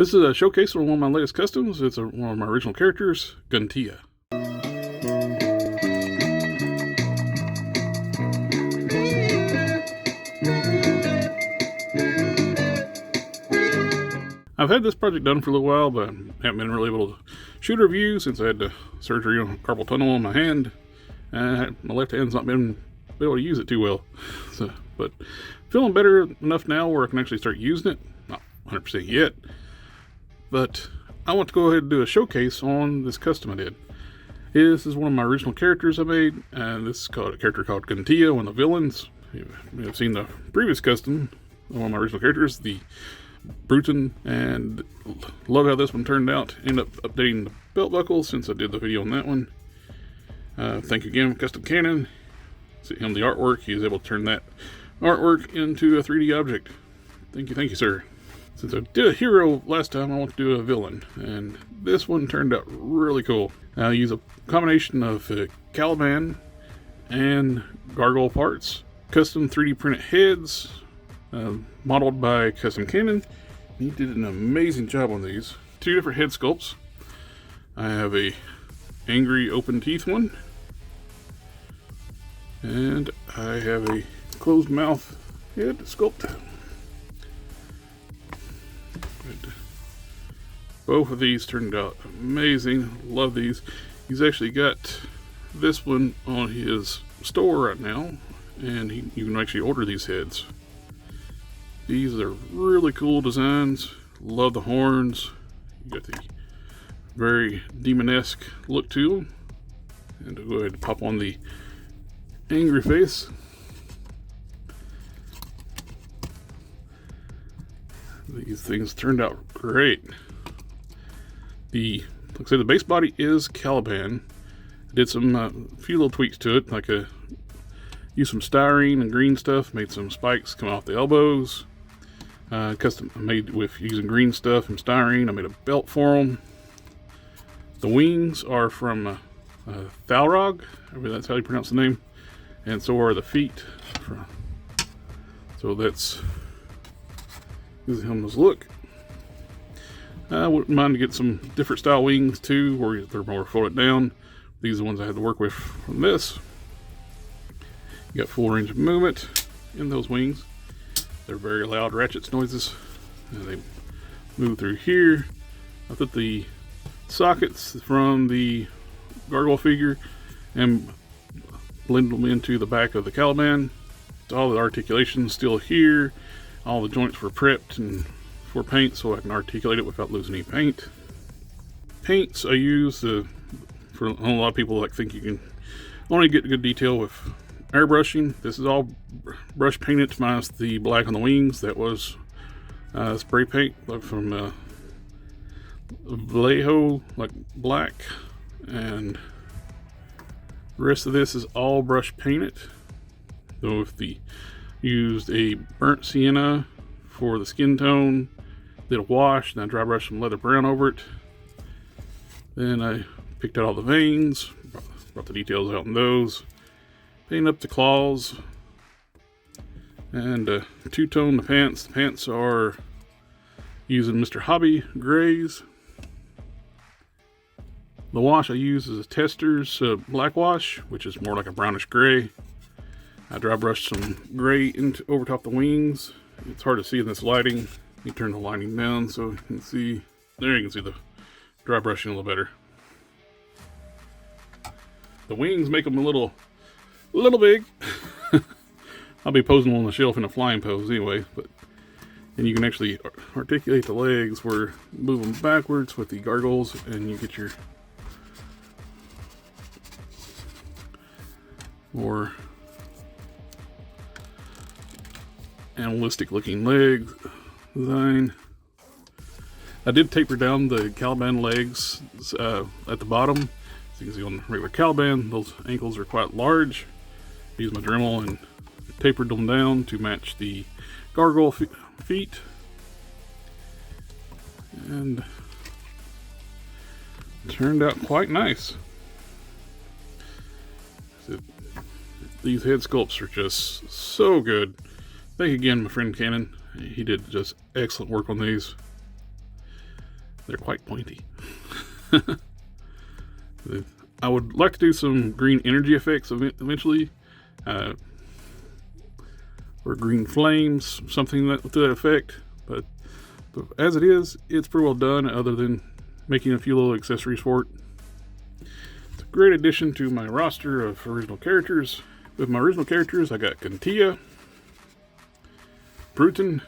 This is a showcase on one of my latest customs. It's one of my original characters, Guntia. I've had this project done for a little while, but I haven't been really able to shoot a review since I had the surgery on carpal tunnel on my hand. And my left hand's not been able to use it too well. But feeling better enough now where I can actually start using it. Not 100% yet. But I want to go ahead and do a showcase on this custom I did. This is one of my original characters I made, and this is called a character called Guntia, one of the villains. You may have seen the previous custom, one of my original characters, the Bruton, and love how this one turned out. Ended up updating the belt buckle since I did the video on that one. Thank you again, CustomCannon. See him, the artwork. He was able to turn that artwork into a 3D object. Thank you, sir. Since I did a hero last time, I want to do a villain, and this one turned out really cool. I use a combination of Caliban and gargoyle parts, custom 3D printed heads, modeled by CustomCannon. He did an amazing job on these. 2 different head sculpts. I have a angry open teeth one, and I have a closed mouth head sculpt. Both of these turned out amazing. Love these. He's actually got this one on his store right now, and you can actually order these heads. These are really cool designs. Love the horns. You got the very demon-esque look to them. And to go ahead and pop on the angry face. These things turned out great. Like I said, the base body is Caliban. I did some few little tweaks to it, like used some styrene and green stuff, made some spikes come off the elbows. Custom made with using green stuff and styrene. I made a belt for them. The wings are from Thalrog, I mean, that's how you pronounce the name, and so are the feet. So that's gives him this look. I wouldn't mind to get some different style wings too, where they're more folded down. These are the ones I had to work with from this. You got full range of movement in those wings. They're very loud ratchets noises, and they move through here. I put the sockets from the gargoyle figure and blend them into the back of the Caliban. All the articulations still here. All the joints were prepped and for paint, so I can articulate it without losing any paint. Paints I use for a lot of people like think you can only get good detail with airbrushing. This is all brush painted minus the black on the wings. That was spray paint from Vallejo, like black, and the rest of this is all brush painted. So if used a burnt sienna for the skin tone, did a wash, and I dry brushed some leather brown over it. Then I picked out all the veins, brought the details out in those, painted up the claws, and two-tone the pants. The pants are using Mr. Hobby grays. The wash I use is a Tester's black wash, which is more like a brownish gray. I dry brushed some gray over top the wings. It's hard to see in this lighting. You turn the lighting down so you can see. There you can see the dry brushing a little better. The wings make them a little big. I'll be posing on the shelf in a flying pose anyway, and you can actually articulate the legs where move them backwards with the gargoyles, and you get your more animalistic looking leg design. I did taper down the Caliban legs at the bottom. So you can see on the regular Caliban, those ankles are quite large. I used my Dremel and tapered them down to match the gargoyle feet. And it turned out quite nice. These head sculpts are just so good. Thank you again, my friend Cannon. He did just excellent work on these. they're quite pointy. I would like to do some green energy effects eventually, or green flames, something to that effect. But as it is, it's pretty well done, other than making a few little accessories for it. It's a great addition to my roster of original characters. With my original characters, I got Guntia, Bruton,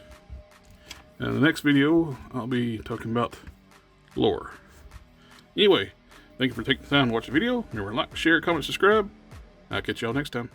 and in the next video, I'll be talking about lore. Anyway, thank you for taking the time to watch the video. Remember to like, share, comment, subscribe. I'll catch y'all next time.